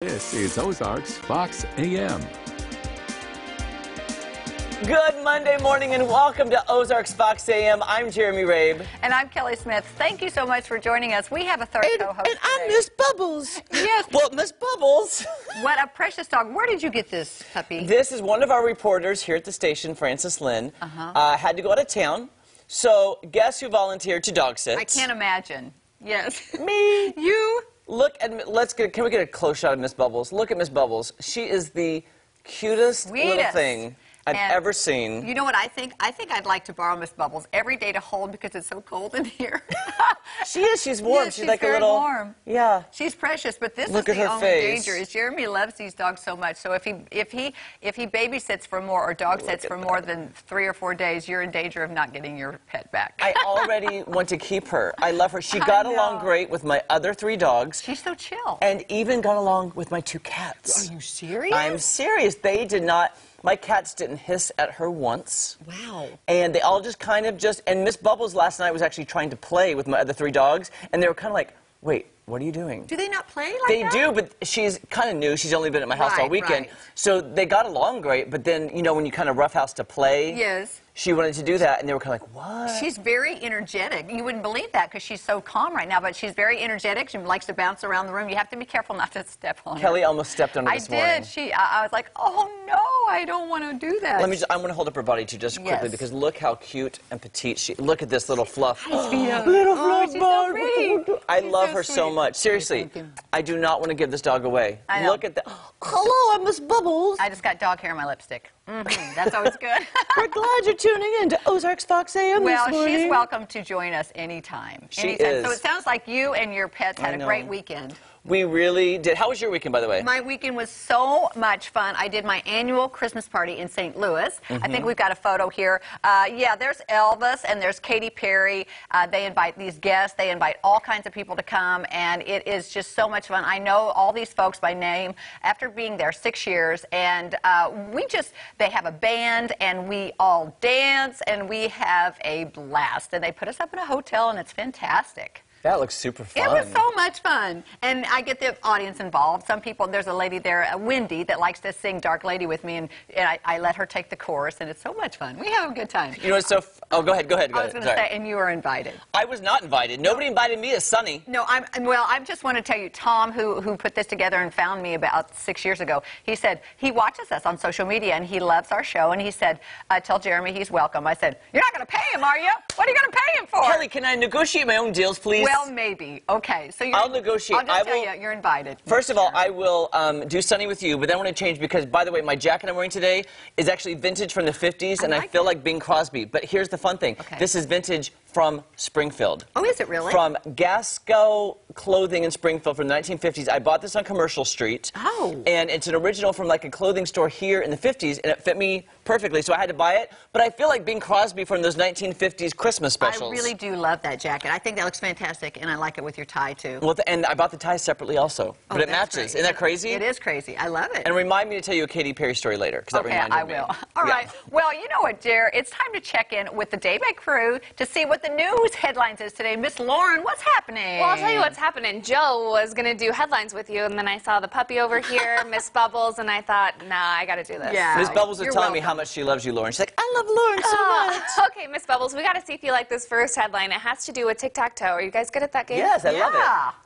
This is Ozarks Fox AM. Good Monday morning and welcome to Ozarks Fox AM. I'm Jeremy Rabe. And I'm Kelly Smith. Thank you so much for joining us. We have a third co-host And I'm Miss Bubbles. Yes. Well, Miss Bubbles. What a precious dog. Where did you get this puppy? This is one of our reporters here at the station, Frances Lynn. Had to go out of town. So guess who volunteered to dog sit? I can't imagine. Yes. Me. You. Look at, can we get a close shot of Miss Bubbles? Look at Miss Bubbles. She is the cutest little thing I've ever seen. You know what I think? I think I'd like to borrow Miss Bubbles every day to hold because it's so cold in here. She is. She's warm. Yes, she's like very a little warm. Yeah. She's precious, but this Look is at the her only face. danger. Is Jeremy loves these dogs so much. So if he babysits for more or dog sits for more than 3 or 4 days, you're in danger of not getting your pet back. I already want to keep her. I love her. She got along great with my other 3 dogs. She's so chill. And even got along with my 2 cats. Are you serious? I'm serious. They did not. My cats didn't hiss at her once. Wow. And they all just kind of and Miss Bubbles last night was actually trying to play with my other 3 dogs, and they were kind of like, wait, what are you doing? Do they not play like They that? do, but she's kind of new. She's only been at my house all weekend. Right. So they got along great, but then, you know, when you kind of roughhouse to play, yes, she wanted to do that, and they were kind of like, what? She's very energetic. You wouldn't believe that because she's so calm right now, but she's very energetic. She likes to bounce around the room. You have to be careful not to step on her. Kelly almost stepped on her this morning. I did. I was like, oh, no, I don't want to do that. I'm going to hold up her body, too, just quickly, because look how cute and petite she... Look at this little fluff. Little fluff she's ball. So I love her so much. Seriously, I do not want to give this dog away. I know. Look at that. Hello, I'm Miss Bubbles. I just got dog hair on my lipstick. That's always good. We're glad you're tuning in to Ozarks Fox AM well, this morning. She's welcome to join us anytime. She is. So it sounds like you and your pets had a great weekend. We really did. How was your weekend, by the way? My weekend was so much fun. I did my annual Christmas party in St. Louis. I think we've got a photo here. Yeah, there's Elvis and there's Katy Perry. They invite these guests. They invite all kinds of people to come, and it is just so much fun. I know all these folks by name after being there 6 years, and they have a band, and we all dance, and we have a blast. And they put us up in a hotel, and it's fantastic. That looks super fun. It was so much fun. And I get the audience involved. Some people, there's a lady there, Wendy, that likes to sing Dark Lady with me, and I let her take the chorus, and it's so much fun. We have a good time. You know what's so... Oh, go ahead. I was going to say, and you were invited. I was not invited. Nobody invited me as Sonny. No, I just want to tell you, Tom, who put this together and found me about 6 years ago, he said, he watches us on social media, and he loves our show, and he said, tell Jeremy he's welcome. I said, you're not going to pay him, are you? What are you going to pay him for? Kelly, can I negotiate my own deals, please? Well, maybe. Okay. So I'll negotiate. I'll just tell you, you're invited. First of all, I will do Sunny with you, but then I want to change because, by the way, my jacket I'm wearing today is actually vintage from the 50s, and I feel like Bing Crosby. But here's the fun thing. Okay. This is vintage from Springfield. Oh, is it really? From Gasco Clothing in Springfield from the 1950s. I bought this on Commercial Street. Oh. And it's an original from like a clothing store here in the 50s, and it fit me perfectly, so I had to buy it. But I feel like Bing Crosby from those 1950s Christmas specials. I really do love that jacket. I think that looks fantastic, and I like it with your tie, too. Well, and I bought the tie separately also, but it matches. Great. Isn't that crazy? It is crazy. I love it. And remind me to tell you a Katy Perry story later, because that reminded me. Okay, I will. All right. Well, you know what, Jer? It's time to check in with the Daybreak crew to see what the news headlines is today. Miss Lauren, what's happening? Well, I'll tell you what's happening. Joe was going to do headlines with you, and then I saw the puppy over here, Miss Bubbles, and I thought, nah, I got to do this. Yeah. Miss Bubbles was telling me how much she loves you, Lauren. She's like, I love Lauren so much. Okay, Miss Bubbles, we got to see if you like this first headline. It has to do with tic-tac-toe. Are you guys good at that game? Yes, I love it.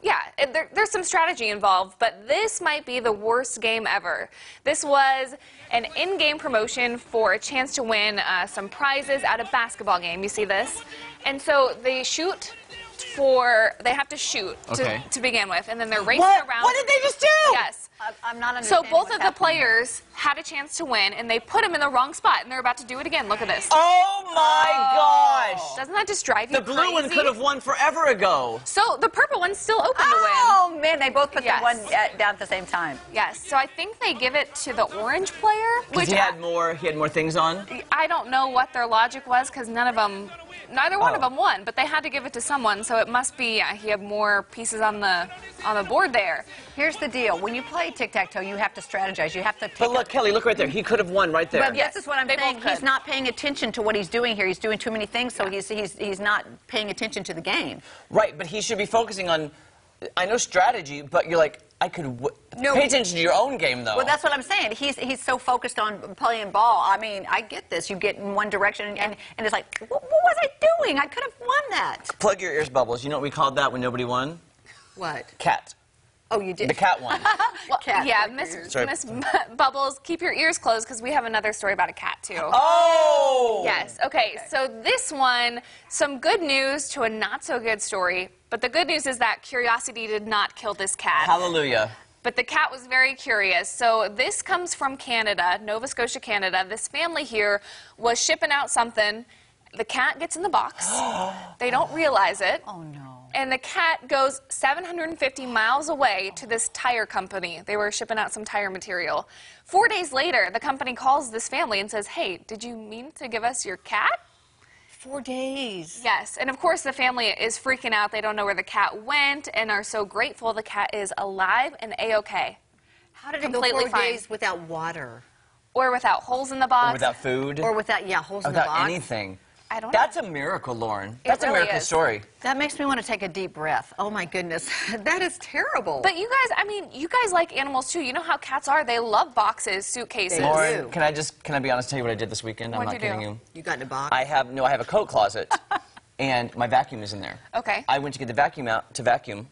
Yeah, there's some strategy involved, but this might be the worst game ever. This was an in-game promotion for a chance to win some prizes at a basketball game. You see this? And so they have to shoot to begin with, and then they're racing around. What did they just do? Yes. I'm not understanding. So both of the players had a chance to win, and they put them in the wrong spot, and they're about to do it again. Look at this. Oh, my gosh. Doesn't that just drive you crazy? The blue one could have won forever ago. So the purple one's still open to win. Oh, man, they both put the one down at the same time. Yes, so I think they give it to the orange player. Because he had more things on? I don't know what their logic was, because neither one of them won, but they had to give it to someone, so it must be he had more pieces on the board there. Here's the deal. When you play tic-tac-toe, you have to strategize. You have to take But look, Kelly, look right there. He could have won right there. But this is what I'm saying. He's not paying attention to what he's doing here. He's doing too many things, so he's not paying attention to the game. Right, but he should be focusing on I know strategy, but you're like, I could pay attention to your own game, though. Well, that's what I'm saying. He's so focused on playing ball. I mean, I get this. You get in one direction, and it's like, what was I doing? I could have won that. Plug your ears, Bubbles. You know what we called that when nobody won? What? Cat. Oh, you did? The cat won. Well, Cat. yeah, Miss Bubbles, keep your ears closed because we have another story about a cat, too. Oh! Yes. Okay, so this one, some good news to a not-so-good story. But the good news is that curiosity did not kill this cat. Hallelujah. But the cat was very curious. So this comes from Canada, Nova Scotia, Canada. This family here was shipping out something. The cat gets in the box. They don't realize it. Oh, no. And the cat goes 750 miles away to this tire company. They were shipping out some tire material. 4 days later, the company calls this family and says, hey, did you mean to give us your cat? 4 days. Yes, and of course the family is freaking out. They don't know where the cat went and are so grateful the cat is alive and A-OK. How did it go Completely 4 fine. days without water? Or without holes in the box. Or without food. Or without, holes in the without box? anything. I don't know. That's a miracle, Lauren. That's really a miracle is. story. That makes me want to take a deep breath. Oh, my goodness. That is terrible. But you guys, I mean, you guys like animals too. You know how cats are. They love boxes, suitcases. They Lauren, do. can I be honest, tell you what I did this weekend? I'm What'd not you kidding do? you. You got in a box? I have a coat closet, and my vacuum is in there. Okay. I went to get the vacuum out to vacuum,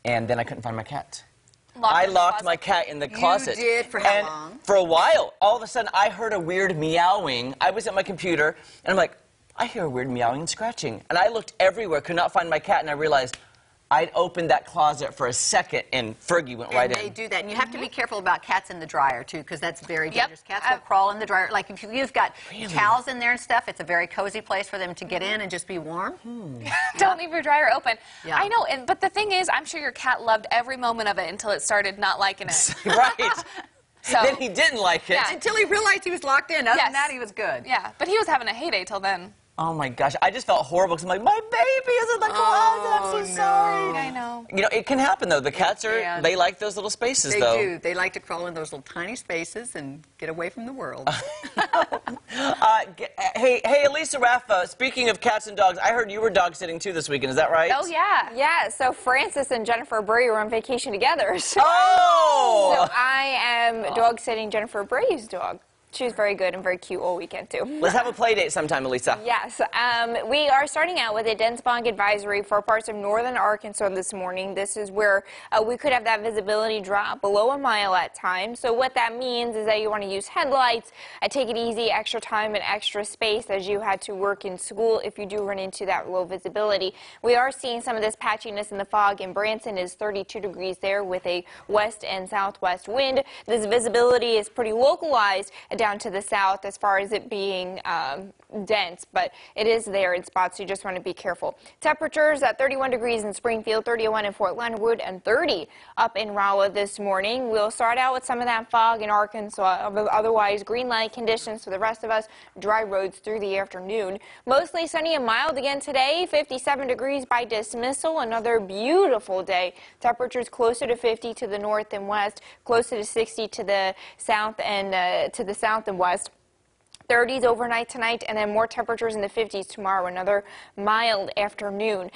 and then I couldn't find my cat. Locked I in the locked closet. my cat in the closet. did? For how and long? For a while. All of a sudden, I heard a weird meowing. I was at my computer, and I'm like, I hear a weird meowing and scratching. And I looked everywhere, could not find my cat, and I realized I'd opened that closet for a second, and Fergie went right in. And they do that. And you have to be careful about cats in the dryer, too, because that's very Yep. dangerous. Cats will crawl in the dryer. Like, if you've got towels in there and stuff, it's a very cozy place for them to get in and just be warm. Don't leave your dryer open. Yeah. I know, but the thing is, I'm sure your cat loved every moment of it until it started not liking it. Right. So, Then he didn't like it. Yeah. Until he realized he was locked in. Other Yes. than that, he was good. yeah, but he was having a heyday till then. Oh my gosh, I just felt horrible because I'm like, my baby is in the closet. I'm so no. sorry. I know. You know, it can happen though. The cats can. they like those little spaces They though. do. They like to crawl in those little tiny spaces and get away from the world. Hey, Elisa Raffa, speaking of cats and dogs, I heard you were dog sitting too this weekend. Is that right? Oh, yeah. Yeah, so Francis and Jennifer Bray were on vacation together. So, Oh! so I am dog sitting Jennifer Bray's dog. She's very good and very cute all weekend, too. Let's have a play date sometime, Elisa. Yes, we are starting out with a dense fog advisory for parts of northern Arkansas this morning. This is where we could have that visibility drop below a mile at times. So what that means is that you want to use headlights, take it easy, extra time and extra space as you had to work in school if you do run into that low visibility. We are seeing some of this patchiness in the fog, and Branson is 32 degrees there with a west and southwest wind. This visibility is pretty localized down to the south as far as it being dense, but it is there in spots, so you just want to be careful. Temperatures at 31 degrees in Springfield, 31 in Fort Leonard, and 30 up in Rolla this morning. We'll start out with some of that fog in Arkansas. Otherwise, green light conditions for the rest of us, dry roads through the afternoon. Mostly sunny and mild again today, 57 degrees by dismissal. Another beautiful day. Temperatures closer to 50 to the north and west, closer to 60 to the south and west. 30s overnight tonight, and then more temperatures in the 50s tomorrow. Another mild afternoon.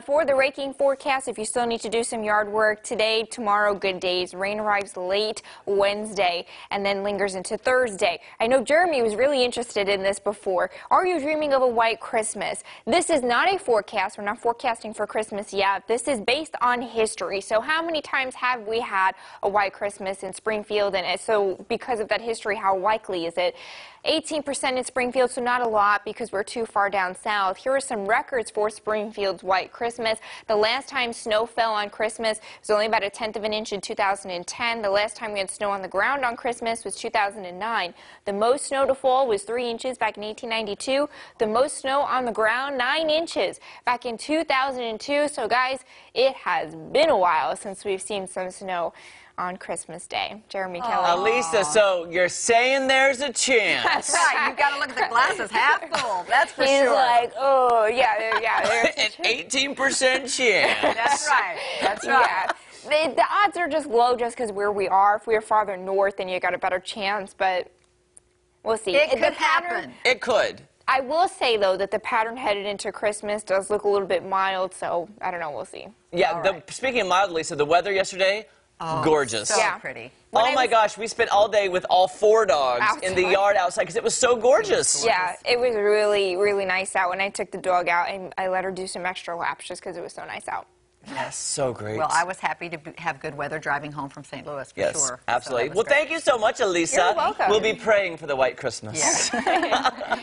For the raking forecast, if you still need to do some yard work today, tomorrow, good days. Rain arrives late Wednesday and then lingers into Thursday. I know Jeremy was really interested in this before. Are you dreaming of a white Christmas? This is not a forecast. We're not forecasting for Christmas yet. This is based on history. So how many times have we had a white Christmas in Springfield? And so because of that history, how likely is it? 18% in Springfield, so not a lot because we're too far down south. Here are some records for Springfield's white Christmas. The last time snow fell on Christmas was only about 1/10 of an inch in 2010. The last time we had snow on the ground on Christmas was 2009. The most snow to fall was 3 inches back in 1892. The most snow on the ground, 9 inches back in 2002. So guys, it has been a while since we've seen some snow on Christmas Day. Jeremy Kelly. Elisa, so you're saying there's a chance. That's right. You've got to look at the glasses half full. That's for He's sure. like, oh, yeah, An 18% chance. That's right. That's right. Yeah. The odds are just low just because where we are. If we were farther north, then you got a better chance, but we'll see. It could The pattern- happen. It could. I will say, though, that the pattern headed into Christmas does look a little bit mild, so I don't know. We'll see. Yeah, speaking of mild, Lisa, the weather yesterday, gorgeous. So Yeah. pretty. Oh my gosh, we spent all day with all 4 dogs in the yard outside because it was so gorgeous. Yeah, it was really, really nice out. When I took the dog out, and I let her do some extra laps just because it was so nice out. Yes, so great. Well, I was happy to have good weather driving home from St. Louis, for yes, sure. absolutely. So Well, thank you so much, Elisa. You're welcome. We'll be praying for the White Christmas. Yeah.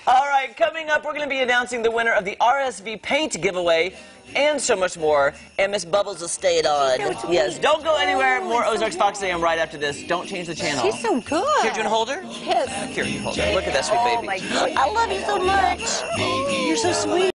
All right, coming up, we're going to be announcing the winner of the RSV paint giveaway and so much more. And Miss Bubbles will stay on. Yes, don't go anywhere. More Ozarks Fox AM right after this. Don't change the channel. She's so good. Here, do you want to hold her? Yes. Here, you hold her. Look at that sweet Oh, baby. my goodness. I love you so much. You're so sweet.